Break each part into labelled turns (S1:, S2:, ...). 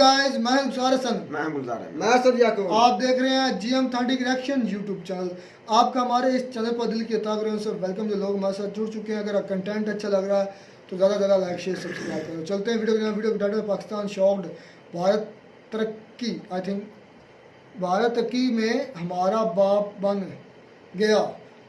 S1: Guys, मैं गुलजार हसन,
S2: मैं असद याकूब।
S1: आप देख रहे हैं GM thirty reaction YouTube channel. आपका हमारे इस चैनल पर दिल की अता से वेलकम। जो लोग हमारे साथ जुड़ चुके हैं, अगर कंटेंट अच्छा लग रहा है तो ज़्यादा से ज़्यादा लाइक शेयर सब्सक्राइब करो। चलते हैं वीडियो के टाइटल पाकिस्तान शॉक्ड, भारत तरक्की, आई थिंक भारत तरक्की में हमारा बाप बन गया।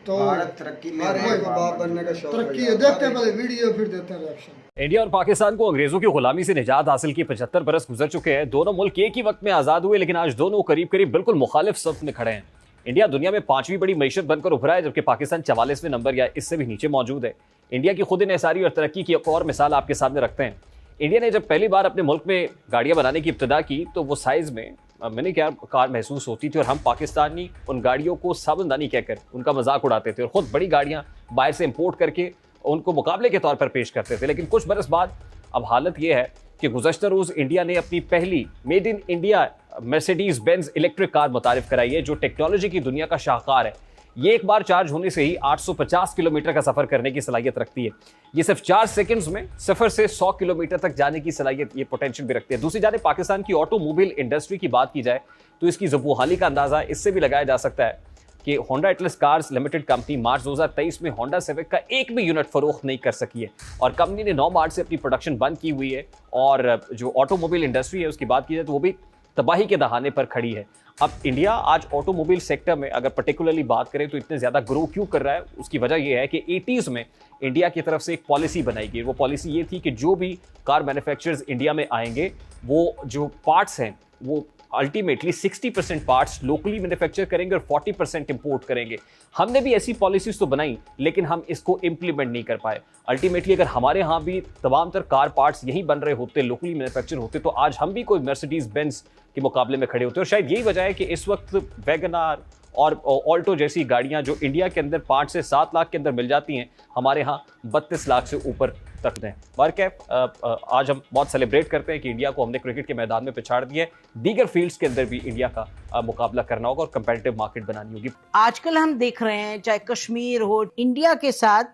S1: तो
S2: भारत तरक्की में हर एक को बाप बनने का शौक
S1: तरक्की है। देखते हैं पहले वीडियो, फिर देते हैं रिएक्शन।
S3: इंडिया और पाकिस्तान को अंग्रेजों की गुलामी से निजात हासिल की 75 बरस गुजर चुके हैं। दोनों मुल्क एक ही वक्त में आजाद हुए, लेकिन आज दोनों करीब करीब बिल्कुल मुखालिफ सफ में खड़े हैं। इंडिया दुनिया में 5वीं बड़ी मईशत बनकर उभरा है, जबकि पाकिस्तान 44वें नंबर या इससे भी नीचे मौजूद है। इंडिया की खुद इन्हिसारी और तरक्की की एक और मिसाल आपके सामने रखते हैं। इंडिया ने जब पहली बार अपने मुल्क में गाड़ियां बनाने की इब्तिदा की तो वो साइज में मिनी कार महसूस होती थी, और हम पाकिस्तानी उन गाड़ियों को साबुनदानी कहकर उनका मजाक उड़ाते थे और खुद बड़ी गाड़ियां बाहर से इंपोर्ट करके उनको मुकाबले के तौर पर पेश करते थे। लेकिन कुछ बरस बाद अब हालत यह है कि गुज़श्ता रोज़ इंडिया ने अपनी पहली made in India Mercedes Benz electric car मुतारिफ कराई है, जो टेक्नोलॉजी की दुनिया का शाहकार है। ये एक बार चार्ज होने से ही 850 किलोमीटर का सफर करने की सलाहियत रखती है। ये सिर्फ 4 सेकंड्स में सफर से 100 किलोमीटर तक जाने की सलाहियत, ये पोटेंशियल भी रखती है। दूसरी जाने पाकिस्तान की ऑटोमोबाइल इंडस्ट्री की बात की जाए तो इसकी ज़बूहाली का अंदाजा इससे भी लगाया जा सकता है कि Honda Atlas cars limited company March 2023 में होंडा सिविक का एक भी यूनिट फरोख्त नहीं कर सकी है, और कंपनी ने 9 मार्च से अपनी प्रोडक्शन बंद की हुई है। और जो ऑटोमोबाइल इंडस्ट्री है उसकी बात की जाए तो वो भी तबाही के दहाने पर खड़ी है। अब इंडिया आज ऑटोमोबाइल सेक्टर में अगर पर्टिकुलरली बात करें तो इतने ज़्यादा ग्रो क्यों कर रहा है, उसकी वजह यह है कि 80s में इंडिया की तरफ से एक पॉलिसी बनाई गई। वो पॉलिसी ये थी कि जो भी कार मैन्युफैक्चरर्स इंडिया में आएंगे वो जो पार्ट्स हैं वो अल्टीमेटली 60% पार्ट्स लोकली मैन्युफैक्चर करेंगे और 40% इंपोर्ट करेंगे। हमने भी ऐसी पॉलिसीज तो बनाई, लेकिन हम इसको इंप्लीमेंट नहीं कर पाए। अल्टीमेटली अगर हमारे यहाँ भी तमाम तर कार पार्ट्स यहीं बन रहे होते, लोकली मैन्युफैक्चर होते, तो आज हम भी कोई मर्सिडीज बेंज के मुकाबले में खड़े होते। और शायद यही वजह है कि इस वक्त वैगनार और ऑल्टो जैसी गाड़ियां जो इंडिया के अंदर 5 से 7 लाख के अंदर मिल जाती हैं, हमारे यहाँ 32 लाख से ऊपर तक हैं। बारकैफ आज हम बहुत सेलिब्रेट करते हैं कि इंडिया को हमने क्रिकेट के मैदान में पिछाड़ दिया है। दीगर फील्ड्स के अंदर भी इंडिया का मुकाबला करना होगा और कंपेटिटिव मार्केट बनानी होगी।
S4: आजकल हम देख रहे हैं चाहे कश्मीर हो, इंडिया के साथ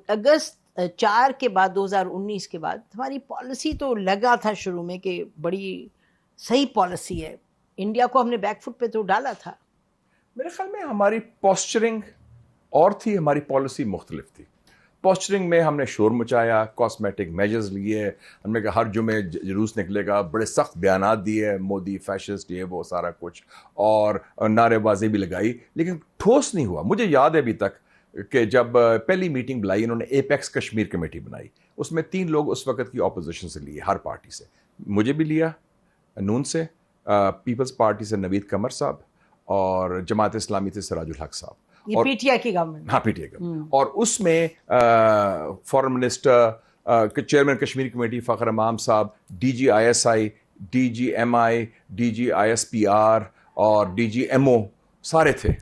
S4: अगस्त 4 के बाद 2019 के बाद हमारी पॉलिसी तो लगा था शुरू में कि बड़ी सही पॉलिसी है, इंडिया को हमने बैकफुट पे तो डाला था।
S5: मेरे ख्याल में हमारी पोस्चरिंग और थी, हमारी पॉलिसी मुख्तलिफ थी। पोस्चरिंग में हमने शोर मचाया, कॉस्मेटिक मेजर्स लिए, हमने कहा हर जुमे जुलूस निकलेगा, बड़े सख्त बयानात दिए, मोदी फैशिस्ट, ये वो सारा कुछ, और नारेबाजी भी लगाई, लेकिन ठोस नहीं हुआ। मुझे याद है अभी तक कि जब पहली मीटिंग बुलाई, इन्होंने एपेक्स कश्मीर कमेटी बनाई, उसमें 3 लोग उस वक्त की अपोजिशन से लिए, हर पार्टी से। मुझे भी लिया, नून से, पीपल्स पार्टी से नवीद कमर साहब, और जमात इस्लामी से सिराजुल हक साहब।
S4: ये पीटीआई की गवर्नमेंट।
S5: हाँ, पीटीआई गवर्नमेंट। और उसमें foreign minister, chairman Kashmir committee Fakhar इमाम साहब, DGISI, DGMI, DGISPR और DGMO सारे थे।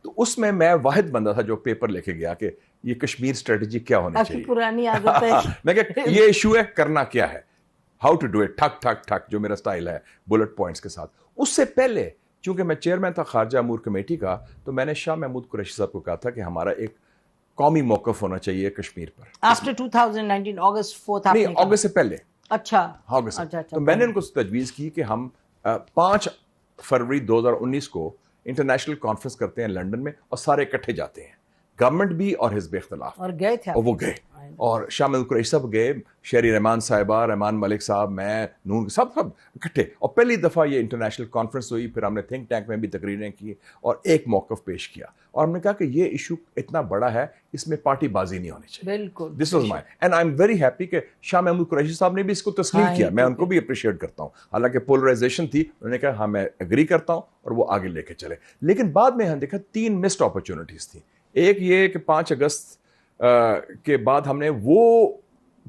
S5: तो उसमें मैं वाहिद बंदा था जो पेपर लेके गया कि ये कश्मीर स्ट्रेटजी क्या होनी चाहिए।
S4: पुरानी आदत है।
S5: मैं क्या ये इशू है, करना क्या है, हाउ टू डू इट, ठक ठक ठक, जो मेरा स्टाइल है बुलेट पॉइंट्स के साथ। उससे पहले चूंकि मैं चेयरमैन था खारजा अमूर कमेटी का, तो मैंने शाह महमूद कुरैशी साहब को कहा था कि हमारा एक कौमी मौक़िफ़ होना चाहिए कश्मीर पर।
S4: आफ्टर 2019 अगस्त 4
S5: नहीं, अगस्त से पहले।
S4: अच्छा,
S5: अगस्त। अच्छा, तो मैंने उनको तजवीज़ की कि हम 5 फरवरी 2019 को इंटरनेशनल कॉन्फ्रेंस करते हैं लंदन में, और सारे इकट्ठे जाते हैं, गवर्नमेंट भी और हिज़्ब इख्तिलाफ।
S4: और गए थे,
S5: और वो गए, और शाह महमूद कुरैशी साहब गए, शेरी रहमान साहिबा, रहमान मलिक साहब, मैं, नून, सब इकट्ठे। और पहली दफ़ा ये इंटरनेशनल कॉन्फ्रेंस हुई, फिर हमने थिंक टैंक में भी तकरीरें की और एक मौक़िफ़ पेश किया, और हमने कहा कि ये इशू इतना बड़ा है, इसमें पार्टी बाजी नहीं होनी चाहिए।
S4: बिल्कुल,
S5: this was my, and I am very happy कि शाह महमूद कुरैशी साहब ने भी इसको तस्लीम किया। मैं उनको भी अप्रिशिएट करता हूँ। हालांकि पोलराइजेशन थी, उन्होंने कहा हाँ मैं एग्री करता हूँ, और वो आगे लेके चले। लेकिन बाद में हमने देखा 3 मिस्ड अपॉर्चुनिटीज़ थी। एक ये कि 5 अगस्त के बाद हमने वो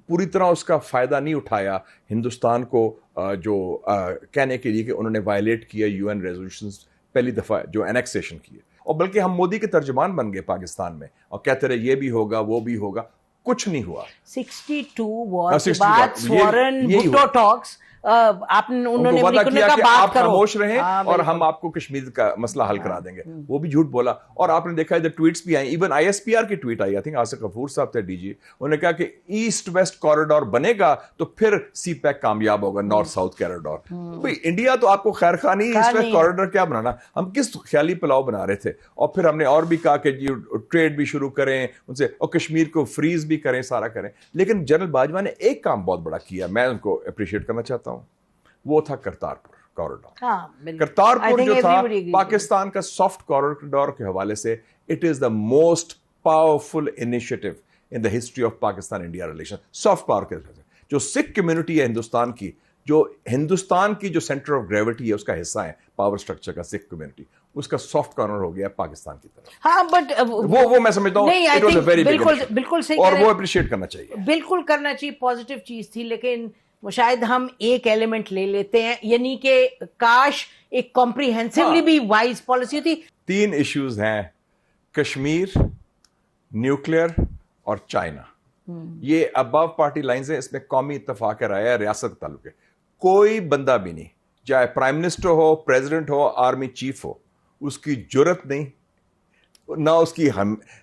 S5: पूरी तरह उसका फ़ायदा नहीं उठाया हिंदुस्तान को कहने के लिए कि उन्होंने वायलेट किया UN रेजोल्यूशंस, पहली दफ़ा जो एनेक्सेशन किए, और बल्कि हम मोदी के तर्जुमान बन गए पाकिस्तान में, और कहते रहे ये भी होगा वो भी होगा। कुछ नहीं हुआ।
S4: 62 वॉर के
S5: 62
S4: बाद
S5: बात,
S4: स्वरन
S5: यही
S4: भुट्टो
S5: हुआ।
S4: टॉक्स आपने उन्होंने
S5: उनको वादा
S4: उन्होंने
S5: किया
S4: कहा
S5: कि
S4: बात
S5: आप
S4: करो।
S5: खामोश रहें
S4: हाँ,
S5: और
S4: बिल्कुल।
S5: हम आपको कश्मीर का मसला हल करा देंगे, वो भी झूठ बोला। और आपने देखा इधर ट्वीट्स भी आए, इवन ISPR की ट्वीट आई, आई थिंक आसिफ गफूर साहब थे DG, उन्होंने कहा कि ईस्ट वेस्ट कॉरिडोर बनेगा तो फिर CPEC कामयाब होगा, नॉर्थ साउथ कॉरिडोर। भाई इंडिया तो आपको खैर खा नहीं, ईस्ट वेस्ट कॉरिडोर क्या बनाना, हम किस ख्याली पुलाव बना रहे थे। और फिर हमने और भी कहा कि ट्रेड भी शुरू करें उनसे और कश्मीर को फ्रीज भी करें, सारा करें। लेकिन जनरल बाजवा ने एक काम बहुत बड़ा किया, मैं उनको अप्रिशिएट करना चाहता हूं, वो था करतारपुर कॉरिडोर।
S4: हाँ, बिल्कुल।
S5: करतारपुर
S4: I think
S5: जो था
S4: everybody agrees.
S5: पाकिस्तान का सॉफ्ट कॉरिडोर के हवाले से it is the most powerful initiative in the history of Pakistan India relation. Soft power के जो सिख कम्युनिटी है हिंदुस्तान की, जो हिंदुस्तान की जो सेंटर ऑफ ग्रेविटी है उसका हिस्सा है पावर स्ट्रक्चर का सिख कम्युनिटी, उसका सॉफ्ट कॉर्नर हो गया पाकिस्तान की तरफ।
S4: हाँ, बट
S5: वो मैं समझता हूँ
S4: नहीं, I
S5: it was a
S4: think
S5: very big
S4: बिल्कुल
S5: initiative.
S4: बिल्कुल सही
S5: और
S4: कह
S5: वो
S4: रहे-
S5: अप्रिशिएट करना चाहिए,
S4: बिल्कुल करना चाहिए, पॉजिटिव चीज थी। लेकिन शायद हम एक एलिमेंट ले लेते हैं, यानी कि काश एक कॉम्प्रिहेंसिवली
S5: हाँ।
S4: भी वाइज पॉलिसी होती।
S5: 3 इश्यूज हैं, कश्मीर, न्यूक्लियर और चाइना। ये अबव पार्टी लाइंस हैं, इसमें कौमी इत्तेफाक राय है, रियासत के ताल्लुक है। कोई बंदा भी नहीं, चाहे प्राइम मिनिस्टर हो, प्रेसिडेंट हो, आर्मी चीफ हो, उसकी जुर्रत नहीं, ना उसकी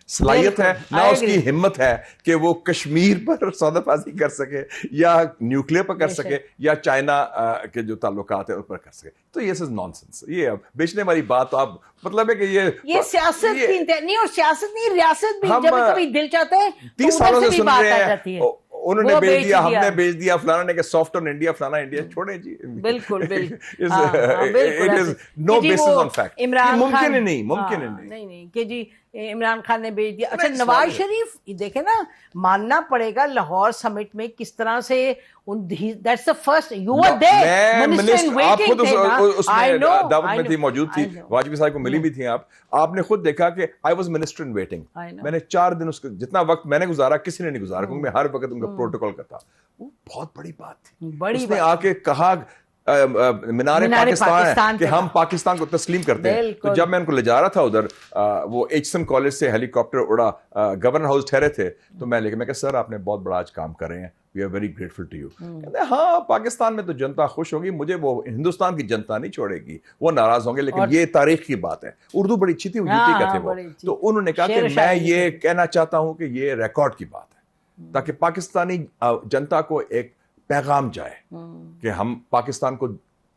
S5: सलाहियत है, ना
S4: I
S5: उसकी
S4: agree.
S5: हिम्मत है कि वो कश्मीर पर सौदाबाजी कर सके या न्यूक्लियर पर कर सके या चाइना के जो ताल्लुकात है उस पर कर सके। तो ये सब नॉनसेंस, ये अब बेचने वाली बात, तो आप मतलब है कि
S4: ये सियासत की नहीं, और सियासत नहीं, रियासत भी
S5: हम,
S4: जब कभी दिल चाहता है
S5: 30
S4: तो
S5: सालों
S4: उधर
S5: से
S4: से भी
S5: सुन
S4: बात
S5: रहे
S4: आ
S5: हैं,
S4: जाती है।
S5: उन्होंने
S4: वो
S5: बेच
S4: बेच
S5: दिया,
S4: दिया।
S5: हमने बेच दिया, फलाना ने कहा सॉफ्ट ऑन इंडिया, फलाना इंडिया, छोड़े जी।
S4: बिल्कुल बिल्कुल
S5: Is-
S4: हाँ, हाँ, बिल्कुल
S5: it
S4: ऐसे।
S5: is no
S4: कि जी
S5: basis
S4: वो
S5: on fact.
S4: इमरान
S5: ये मुमकिन
S4: खान-
S5: ही नहीं, मुमकिन ही
S4: हाँ,
S5: नहीं।
S4: नहीं कि जी इमरान खान ने भेज दिया। अच्छा,
S5: Next
S4: नवाज
S5: one.
S4: शरीफ देखे ना, मानना पड़ेगा लाहौर समिट में किस तरह से that's the first you were there, minister
S5: आप खुद
S4: वेटिंग थे ना।
S5: उसमें दावत में थी, मौजूद थी,
S4: I know.
S5: वाजपेयी साहब को मिली भी थी आप। आपने खुद देखा कि I was minister in waiting.
S4: I know.
S5: मैंने 4 दिन उसका जितना वक्त मैंने गुजारा किसी ने नहीं गुजारा, क्योंकि मैं हर वक्त उनका प्रोटोकॉल करता। वो बहुत बड़ी बात थी।
S4: बड़ी
S5: उसने
S4: बात।
S5: आके कहा मीनारे
S4: पाकिस्तान
S5: पाकिस्तान है कि
S4: पे
S5: हम पाकिस्तान को तस्लीम करते हैं।
S4: बिल्कुल।
S5: तो जब मैं उनको ले जा रहा था उधर, वो एचसन कॉलेज से हेलीकॉप्टर उड़ा, गवर्नर हाउस ठहरे थे, तो मैं लेके मैं कहा सर आपने बहुत बड़ा आज काम कर रहे हैं, we are very grateful to you. कहते हाँ पाकिस्तान में तो जनता खुश होगी, मुझे वो हिंदुस्तान की जनता नहीं छोड़ेगी, वो नाराज होंगे, लेकिन ये तारीख की बात है। उर्दू बड़ी अच्छी थी,
S4: हाँ,
S5: यूपी का थे वो।
S4: बड़ी अच्छी।
S5: तो उन्होंने कहा कि
S4: शेर
S5: मैं
S4: शायरी
S5: ये कहना चाहता हूं कि ये रिकॉर्ड की बात है, ताकि पाकिस्तानी जनता को एक पैगाम जाए कि हम पाकिस्तान को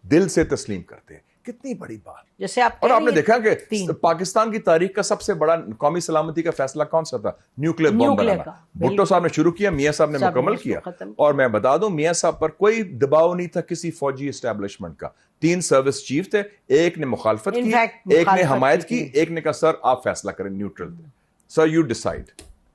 S5: दिल से तस्लीम करते हैं। कितनी बड़ी बात।
S4: जैसे आप
S5: और
S4: कह
S5: आपने
S4: रही हैं,
S5: देखा कि
S4: 3
S5: पाकिस्तान की तारीख का सबसे बड़ा कौमी सलामती का फैसला कौन सा था? न्यूक्लियर बम
S4: न्यूक्लियर
S5: बनाना।
S4: का,
S5: भुट्टो साहब ने शुरू किया, मियां साहब ने
S4: साहब ने
S5: मुकम्मल
S4: उसको
S5: किया।
S4: खत्म
S5: और मैं बता दूं, मियां साहब पर कोई दबाव नहीं था किसी फौजी एस्टेब्लिशमेंट का। 3 सर्विस चीफ थे, एक ने मुखालफत
S4: In
S5: की,
S4: fact,
S5: एक ने
S4: मुखालफत
S5: हमायत
S4: की
S5: की, एक ने कहा सर आप फैसला करें, neutral sir you decide.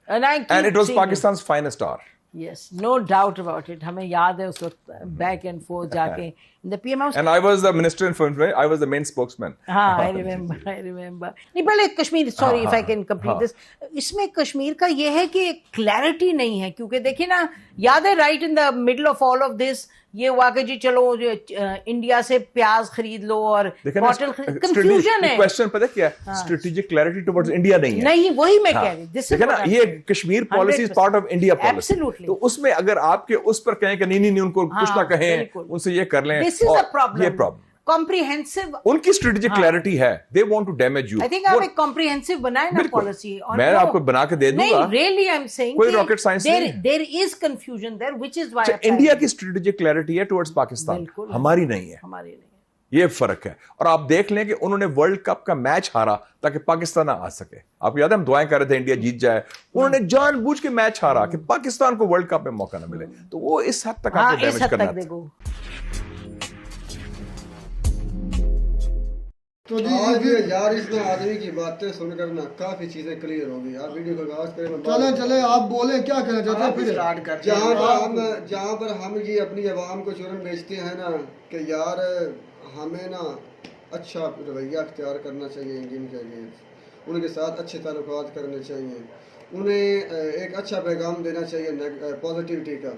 S4: And I keep
S5: and it was
S4: seeing it.
S5: पाकिस्तान's finest hour.
S4: Yes, no doubt about it. हमें याद है उस वक्त बैक एंड फोर्थ जाके in the PM House.
S5: And I was the minister in foreign affairs, I was the main spokesman.
S4: हाँ, I remember. नहीं, पहले Kashmir, sorry if I can complete this. इसमें कश्मीर का ये है कि क्लैरिटी नहीं है, क्योंकि देखिए ना, याद है right in the middle of all of this ये हुआ कि जी चलो इंडिया से प्याज खरीद लो और कॉटन खरीद, कंफ्यूजन है।
S5: क्वेश्चन पता क्या है? स्ट्रेटेजिक क्लैरिटी टुवर्ड्स इंडिया नहीं है।
S4: नहीं, वही मैं कह रही हूँ। This is
S5: देखा ना,
S4: what I'm
S5: ये
S4: saying.
S5: Kashmir policy is part of India policy.
S4: Absolutely.
S5: तो उसमें अगर आपके उस पर कहें कि नहीं उनको कुछ ना कहें,
S4: बिल्कुल.
S5: उनसे ये कर लें,
S4: This is
S5: और
S4: a problem.
S5: ये प्रॉब्लम
S4: Comprehensive.
S5: उनकी स्ट्रेटेजिक क्लैरिटी है, they want to damage you.
S4: I think आप एक comprehensive बनाए ना
S5: बिल्कुल.
S4: पॉलिसी।
S5: मैं आपको बना के दे दूंगा।
S4: नहीं, really I'm saying
S5: कोई
S4: कि
S5: rocket science नहीं है।
S4: there is confusion there, which is why
S5: India की स्ट्रेटेजिक क्लैरिटी है टुवर्ड्स पाकिस्तान,
S4: बिल्कुल.
S5: हमारी नहीं है।
S4: हमारी नहीं।
S5: ये फर्क है। और आप देख लें कि उन्होंने वर्ल्ड कप का मैच हारा ताकि पाकिस्तान आ सके। आपको याद है हम दुआएं कर रहे थे इंडिया जीत जाए, उन्होंने जानबूझ के मैच हारा कि पाकिस्तान को वर्ल्ड कप में मौका ना मिले। तो वो इस हद तक
S4: हाँ,
S5: आपको
S4: इस
S5: डैमेज
S4: हद
S5: करना
S4: तक
S5: था।
S4: देखो।
S1: तो जी
S2: आज यार इसमें आदमी की बातें सुनकर ना काफी चीजें क्लियर होगी। आप वीडियो का आगाज करें, मैं
S1: चले चले आप बोले क्या कहना चाहते हैं फिर?
S2: जहाँ पर हम ये अपनी आवाम को चुरन बेचते हैं ना कि यार हमें ना अच्छा रवैया अख्तियार करना चाहिए, इंडियन चाहिए, उनके साथ अच्छे ताल्लुकात करने चाहिए, उन्हें एक अच्छा पैगाम देना चाहिए पॉजिटिविटी का।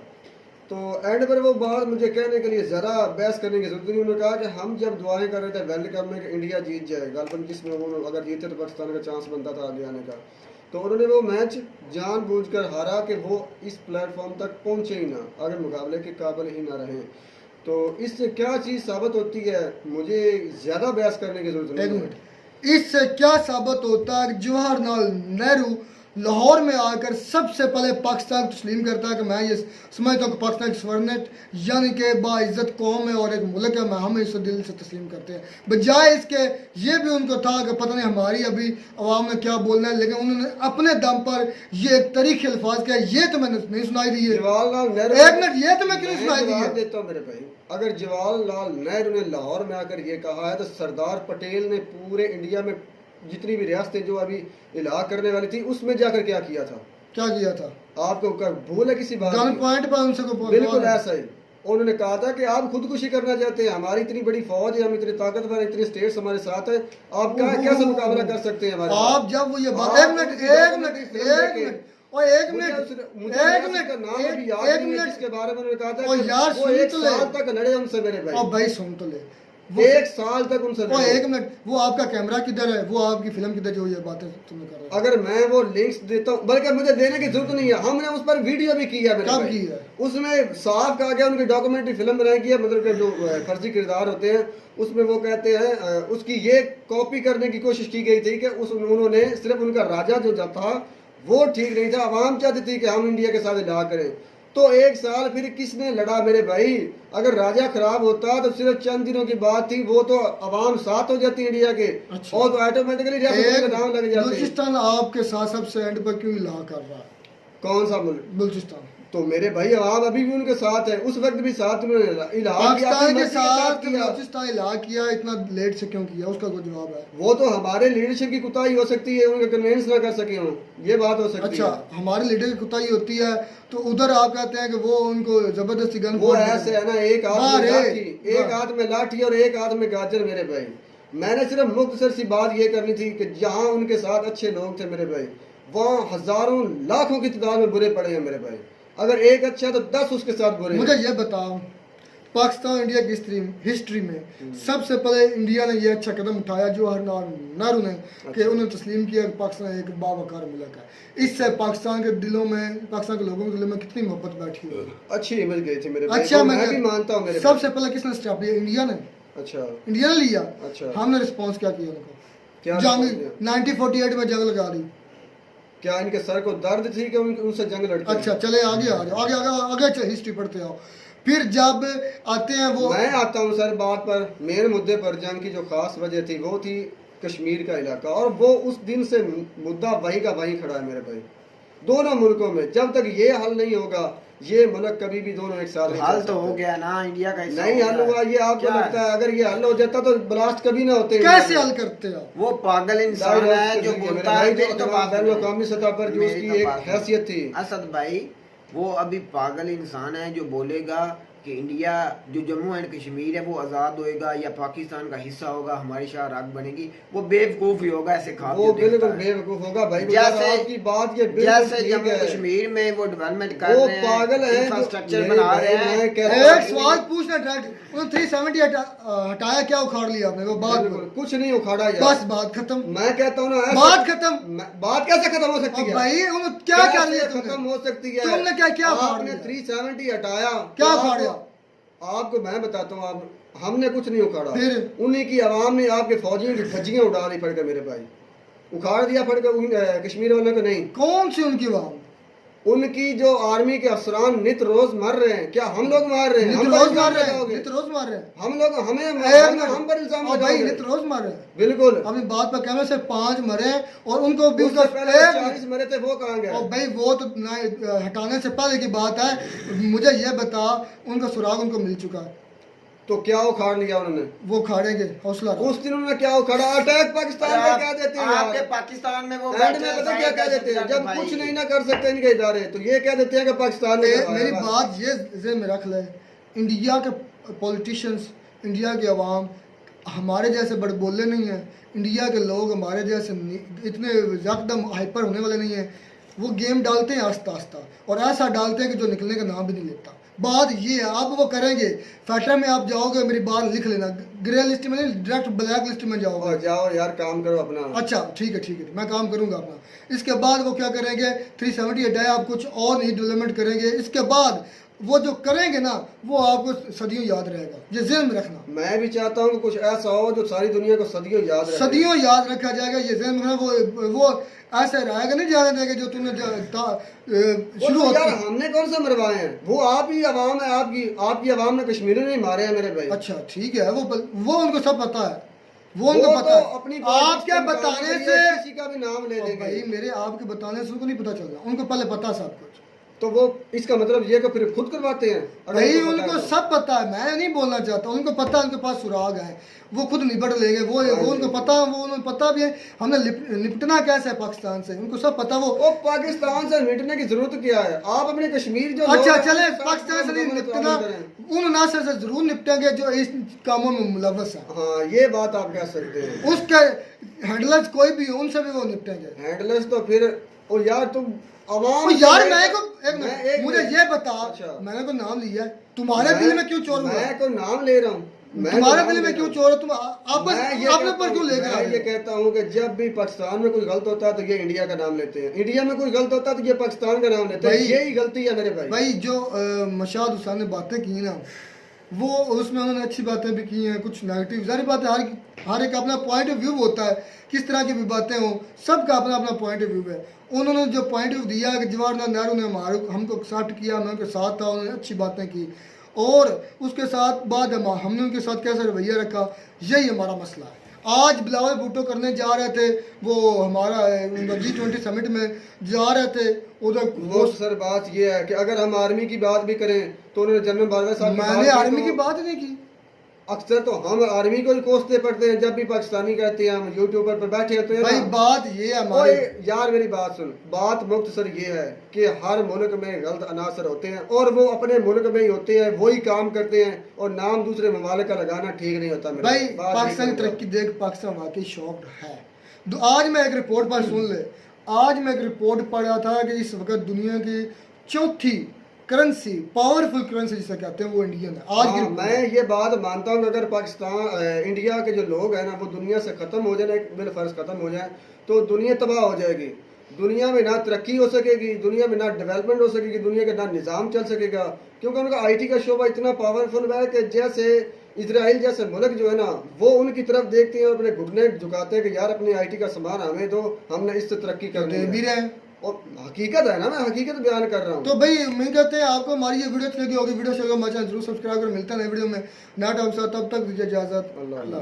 S2: तो एंड पर वो बात मुझे कहने के लिए ज़रा बहस करने की जरूरत नहीं। उन्होंने कहा कि हम जब दुआएं कर रहे थे वेलकम में कि इंडिया जीत जाए, गालबन किस में वो अगर जीते तो पाकिस्तान का चांस बनता था आगे आने का, تو انہوں نے وہ میچ جان بوجھ کر ہارا کہ وہ اس پلیٹ فارم تک پہنچے ہی نہ، اگر مقابلے کے قابل ہی نہ رہیں. تو اس سے کیا چیز ثابت ہوتی ہے؟ مجھے زیادہ بحث کرنے کی ضرورت
S1: ایک
S2: نہیں ہے.
S1: منٹ، اس سے کیا ثابت ہوتا ہے کہ جواہر لال نہرو لاہور میں آ کر سب سے پہلے پاکستان کو تسلیم کرتا ہے کہ میں یہ سمجھتا ہوں کہ پاکستان کی سورنٹ یعنی کہ باعزت قوم ہے اور ایک ملک ہے، ہم اسے دل سے تسلیم کرتے ہیں. بجائے اس کے یہ بھی ان کو تھا کہ پتہ نہیں ہماری ابھی عوام نے کیا بولنا ہے، لیکن انہوں نے اپنے دم پر یہ ایک تاریخی الفاظ کیا. یہ تو میں نے نہیں سنائی دی ہے.
S2: جواہر لال نہرو،
S1: ایک منٹ، یہ تو میں کیوں نہیں سنائی دی
S2: جواب
S1: ہے؟
S2: دیتا ہوں میرے بھائی. اگر جواہر لال نہرو نے لاہور میں آ کر یہ کہا ہے تو سردار پٹیل نے پورے انڈیا میں جتنی بھی ریاستیں جو ابھی الحاق کرنے والی تھی اس میں جا کر کیا کیا تھا؟
S1: کیا کیا تھا؟
S2: آپ کو بھول ہے کسی بات
S1: گن
S2: کی؟
S1: پوائنٹ پر ان سے کو
S2: بالکل ایسا ہی. انہوں نے کہا تھا کہ آپ خودکشی کرنا چاہتے ہیں، ہماری اتنی بڑی فوج ہے، ہم اتنے طاقتور، اتنے اسٹیٹس ہمارے ساتھ ہیں، آپ کیسے مقابلہ کر سکتے ہیں ہمارے ساتھ؟
S1: آپ جب وہ یہ بات، ایک منٹ ایک منٹ ایک منٹ اور ایک منٹ ایک منٹ ایک منٹ
S2: کے بارے میں انہوں نے کہا تھا
S1: او یار
S2: کہ وہ
S1: سن
S2: ایک
S1: تو لے.
S2: سال تک لڑے ان سے میرے
S1: اور
S2: بھائی،
S1: بھائی سن تو لے.
S2: ایک سال تک ان سے
S1: اور
S2: لڑے.
S1: ایک منٹ، وہ آپ کا کیمرہ کدھر ہے؟ وہ آپ کی فلم کدھر جو یہ باتیں تم نے کر رہے ہو؟
S2: اگر میں وہ لنکس دیتا ہوں، بلکہ مجھے دینے کی ضرورت نہیں ہے، ہم نے اس پر ویڈیو بھی کی ہے میرے
S1: کب
S2: بھائی.
S1: کی ہے؟
S2: اس میں صاف کہا گیا، ان کی ڈاکومنٹری فلم بنائی گئی ہے، مطلب کہ جو فرضی کردار ہوتے ہیں اس میں وہ کہتے ہیں اس کی یہ کاپی کرنے کی کوشش کی گئی تھی کہ انہوں نے صرف ان کا راجہ جو تھا وہ ٹھیک نہیں تھا، عوام چاہتی تھی کہ ہم انڈیا کے ساتھ الحاق کریں. تو ایک سال پھر کس نے لڑا میرے بھائی؟ اگر راجہ خراب ہوتا تو صرف چند دنوں کی بات تھی، وہ تو عوام ساتھ ہو جاتی انڈیا کے، اور تو آٹومیٹکلی ریاست کے نام لگ جاتے.
S1: بلوچستان آپ کے ساتھ سب سے اینڈ پر کیوں الحاق کر رہا ہے؟
S2: کون سا ملک؟
S1: بلوچستان.
S2: تو میرے بھائی عوام ابھی بھی ان کے ساتھ ہے، اس وقت بھی ساتھ میں الحاق کیا،
S1: پاکستان
S2: اپنی
S1: کے
S2: مرضی
S1: ساتھ
S2: کیا.
S1: بلوچستان الحاق کیا، اتنا لیٹ سے کیوں کیا؟ اس کا کوئی جواب ہے؟
S2: وہ تو ہمارے لیڈرشپ کی کوتاہی ہو سکتی ہے، ان کا کنوینس نہ کر سکے ہوں، یہ بات ہو سکتی ہے.
S1: اچھا، ہمارے لیڈر کی کوتاہی ہوتی ہے تو ادھر آپ کہتے ہیں کہ وہ ان کو زبردستی گن
S2: وہ ایسے ہے نا، ایک ہاتھ میں لاٹھی اور ایک ہاتھ میں گاجر میرے بھائی. میں نے صرف مختصر سی بات یہ کرنی تھی کہ جہاں ان کے ساتھ اچھے لوگ تھے میرے بھائی، وہاں ہزاروں لاکھوں کی تعداد میں برے پڑے ہیں میرے بھائی. اگر ایک اچھا تو 10 اس کے ساتھ برے ہیں.
S1: مجھے یہ بتاؤ، پاکستان انڈیا کی ہسٹری میں سب سے پہلے انڈیا نے یہ اچھا قدم اٹھایا جواہر لال نہرو نے کہ انہوں نے تسلیم کیا کہ پاکستان ایک باوقار ملک ہے. اس سے پاکستان کے دلوں میں، پاکستان کے لوگوں کے دلوں میں کتنی محبت بیٹھی ہوئی.
S2: اچھی امیج گئی تھی میرے بھائی،
S1: اچھا،
S2: میں بھی مانتا ہوں میرے
S1: سب سے پہلے کس نے اسٹیپ لیا؟ انڈیا نے.
S2: اچھا،
S1: انڈیا نے لیا.
S2: اچھا،
S1: ہم نے رسپانس کیا کیا ان کو؟
S2: کیا
S1: جنگ 1948 میں جنگ لگا دی.
S2: کیا ان کے سر کو درد تھی کہ ان سے جنگ لڑتے؟
S1: اچھا چلے آگے آگے ہسٹری پڑھتے آؤ. پھر جب آتے ہیں وہ،
S2: میں آتا ہوں سر بات پر، میرے مدعے پر. جنگ کی جو خاص وجہ تھی وہ تھی کشمیر کا علاقہ، اور وہ اس دن سے مدعا وہیں کا وہیں کھڑا ہے میرے بھائی. دونوں ملکوں میں جب تک یہ حل نہیں ہوگا، یہ ملک کبھی بھی دونوں ایک ساتھ
S6: حل تو ہو گیا نا، انڈیا کا حصہ
S2: نہیں حل ہوا. یہ آپ کو لگتا ہے اگر یہ حل ہو جاتا تو بلاسٹ کبھی نہ ہوتے؟
S1: کیسے حل کرتے ہو؟
S6: وہ پاگل انسان ہے جو بولتا ہے میری تو بات
S2: بین الاقوامی سطح پر جو اس کی ایک حیثیت تھی.
S6: اسد بھائی وہ ابھی پاگل انسان ہے جو بولے گا کہ انڈیا جو جموں اینڈ کشمیر ہے وہ آزاد ہوئے گا یا پاکستان کا حصہ ہوگا، ہماری شاہ راگ بنے گی. وہ بے وقوف ہی ہوگا، ایسے کھا
S2: وہ بالکل بے وقوف ہوگا بھائی. آپ کی بات یہ
S6: جیسے جموں کشمیر میں وہ ڈیولپمنٹ کر
S2: وہ
S6: رہے ہیں،
S2: پاگل ہے،
S6: انفراسٹرکچر بنا رہے ہیں.
S1: ایک سوال پوچھنا ڈائریکٹ، انہوں نے 370 ہٹایا، کیا اکھاڑ لیا آپ نے؟ وہ بات
S2: کچھ نہیں اکھاڑا یار،
S1: بس بات ختم.
S2: میں کہتا ہوں نا
S1: بات ختم.
S2: بات کیسے ختم ہو سکتی ہے
S1: بھائی انہوں کیا کر لیا؟
S2: ختم ہو سکتی ہے؟
S1: تم نے کیا
S2: آپ نے 370 ہٹایا،
S1: کیا اکھاڑیا؟
S2: آپ کو میں بتاتا ہوں، آپ ہم نے کچھ نہیں اکھاڑا.
S1: پھر
S2: انہیں کی عوام نے آپ کے فوجیوں کی دھجیاں اڑا دی پڑ کر میرے بھائی، اکھاڑ دیا پڑ کر کشمیر والوں کو. نہیں،
S1: کون سی ان کی عوام؟
S2: ان کی جو آرمی کے افسران نت روز مر رہے ہیں. کیا ہم لوگ مار رہے ہیں؟
S1: نت روز مار رہے ہیں.
S2: ہم لوگ ہم پر الزام
S1: اور بھائی
S2: لگاؤ
S1: نت روز مار رہے ہیں.
S2: بالکل.
S1: اپنی بات پر کہنا، صرف 5 مرے اور ان کو بھی
S2: اس سے پہلے 40 مرے تھے، وہ کہاں گئے؟
S1: اور بھائی وہ تو ہٹانے سے پہلے کی بات ہے. مجھے یہ بتا، ان کا سراغ ان کو مل چکا ہے
S2: تو کیا اکھاڑ لیا انہوں نے؟
S1: وہ کھاڑیں گے، حوصلہ رکھو.
S2: اس دن انہوں نے کیا اکھاڑا؟ اٹیک پاکستان میں کہہ دیتے ہیں.
S6: آپ کے پاکستان میں وہ
S2: اینڈ میں پتہ کیا کہہ دیتے ہیں؟ جب کچھ نہیں نہ کر سکتے ان کے ادارے تو یہ کہہ دیتے ہیں کہ پاکستان میں.
S1: میری بات یہ ذہن میں رکھ لے، انڈیا کے پولیٹیشنز، انڈیا کے عوام ہمارے جیسے بڑے بولے نہیں ہیں. انڈیا کے لوگ ہمارے جیسے اتنے یکدم ہائپر ہونے والے نہیں ہیں. وہ گیم ڈالتے ہیں آہستہ آہستہ، اور ایسا ڈالتے ہیں کہ جو نکلنے کا نام بھی نہیں لیتا. بات یہ ہے، آپ وہ کریں گے. فیٹر میں آپ جاؤ گے، میری بات لکھ لینا، ग्रे लिस्ट में नहीं, डायरेक्ट ब्लैक लिस्ट में जाओगे?
S2: और जाओ यार, काम करो अपना।
S1: अच्छा ठीक है, मैं काम करूंगा अपना। इसके बाद वो क्या करेंगे, 370 हटाए, आप कुछ और नहीं डेवलपमेंट करेंगे। इसके बाद वो जो करेंगे ना, वो आपको सदियों याद रहेगा, ये ज़हन में रखना।
S2: मैं भी चाहता हूँ कि कुछ ऐसा हो जो सारी दुनिया को सदियों याद रखे।
S1: सदियों याद रखा जाएगा, ये ज़हन में रखना। वो ऐसे रहेगा नहीं जाने देंगे जो तुमने शुरू
S2: तो यार
S1: होता।
S2: हमने कौन से मरवाए हैं, वो आप ही अवाम है, आपकी अवाम ने कश्मीरी नहीं मारे हैं मेरे भाई।
S1: अच्छा ठीक है, वो उनको सब पता है, वो उनको पता
S2: तो
S1: है।
S2: अपनी
S1: आपके बताने से
S2: किसी का भी नाम ले लेंगे
S1: भाई, मेरे आपके बताने से उनको नहीं पता चल रहा, उनको पहले पता सब कुछ।
S2: तो वो इसका मतलब ये कि फिर खुद करवाते हैं। अगर
S1: भाई
S2: उनको पता
S1: उनको
S2: है तो।
S1: सब पता है, मैं नहीं बोलना चाहता, उनको पता है, उनके पास सुराग है, वो खुद निपट लेंगे। वो उनको पता, वो उन्हें पता भी है हमने निपटना कैसे है पाकिस्तान से, उनको सब पता। वो
S2: पाकिस्तान से निपटने की जरूरत क्या है, आप अपने कश्मीर जो
S1: अच्छा
S2: लोग हैं,
S1: चले,
S2: उनके साथ
S1: पाकिस्तान से नहीं
S2: मुकम्मल
S1: निपटना,
S2: ताल्लुक करें।
S1: उन नासर से जरूर निपटेंगे जो इस कामों में मुलव्वस है।
S2: हाँ ये बात आप कह सकते हैं।
S1: उसके हैंडलर्स कोई भी हो, उनसे भी वो निपटेंगे।
S2: हैंडलर्स तो फिर, और यार तुम अवाम
S1: ओ यार मुझे ये बता,
S2: अच्छा।
S1: मैंने को नाम लिया है, तुम्हारे दिल में क्यों चोर हुआ?
S2: मैं कोई नाम ले रहा हूँ,
S1: तुम्हारे दिल में क्यों चोर है? तुम अपने पर क्यों लेकर आ
S2: मैं ये कहता हूँ कि जब भी पाकिस्तान में कोई गलत होता है तो ये इंडिया का नाम लेते हैं, इंडिया में कोई गलत होता है तो ये पाकिस्तान का नाम लेते हैं। यही गलती है मेरे भाई।
S1: भाई जो मशाद हुसैन ने बातें की ना, वो उसमें उन्होंने अच्छी बातें भी की हैं, कुछ नेगेटिव। सारी बातें हर एक अपना पॉइंट ऑफ व्यू होता है, किस तरह की भी बातें हों, सबका अपना अपना पॉइंट ऑफ व्यू है। उन्होंने जो पॉइंट ऑफ दिया कि जवाहरलाल नेहरू ने हमको एक्सेप्ट किया, मैं उनके साथ था, उन्होंने अच्छी बातें की, और उसके साथ बाद हमने उनके साथ कैसा रवैया रखा, यही हमारा मसला है। आज बिलावल भुट्टो करने जा रहे थे, वो हमारा G20 समिट में जा रहे थे उधर।
S2: वो सर बात ये है कि अगर हम आर्मी की बात भी करें तो उन्होंने जनरल बाजवा साहब
S1: मैंने आर्मी की बात नहीं की।
S2: अक्सर तो हम आर्मी को ही कोसते पड़ते हैं, जब भी पाकिस्तानी कहते हैं, हम यूट्यूबर पर बैठे होते हैं।
S1: भाई बात ये है हमारे,
S2: यार मेरी बात सुन, बात मुख्तसर ये है कि हर मुल्क में गलत अनासर होते हैं और वो अपने मुल्क में ही होते हैं, वही काम करते हैं, और नाम दूसरे ममालिक का लगाना ठीक नहीं होता।
S1: भाई पाकिस्तान की तरक्की देख पाकिस्तान वाकई शॉक्ड है। आज मैं एक रिपोर्ट पर सुन ले, आज मैं एक रिपोर्ट पढ़ रहा था कि इस वक्त दुनिया की चौथी करेंसी, पावरफुल करेंसी जिसे कहते हैं, वो इंडियन है आज की।
S2: मैं ये बात मानता हूँ कि अगर पाकिस्तान इंडिया के जो लोग हैं ना, वो दुनिया से ख़त्म हो जाए, बिलफर्ज ख़त्म हो जाए, तो दुनिया तबाह हो जाएगी। दुनिया में ना तरक्की हो सकेगी, दुनिया में ना डेवलपमेंट हो सकेगी, दुनिया का ना निज़ाम चल सकेगा, क्योंकि उनका IT का शोबा इतना पावरफुल है कि जैसे इजराइल जैसे मुल्क जो है ना, वो उनकी तरफ देखते हैं और अपने घुटने झुकाते हैं कि यार अपने IT का सामान हमें दो, हमने इससे तरक्की करनी
S1: भी रहे।
S2: और हकीकत है ना, मैं हकीकत बयान कर रहा हूँ।
S1: तो भाई उम्मीद करते हैं आपको हमारी ये वीडियो अच्छी लगी होगी। वीडियो अच्छी लगी हमारे चैनल जरूर सब्सक्राइब कर, मिलता है नई वीडियो में नया टॉपिक के साथ। तब तक दीजिए इजाजत, अल्लाह।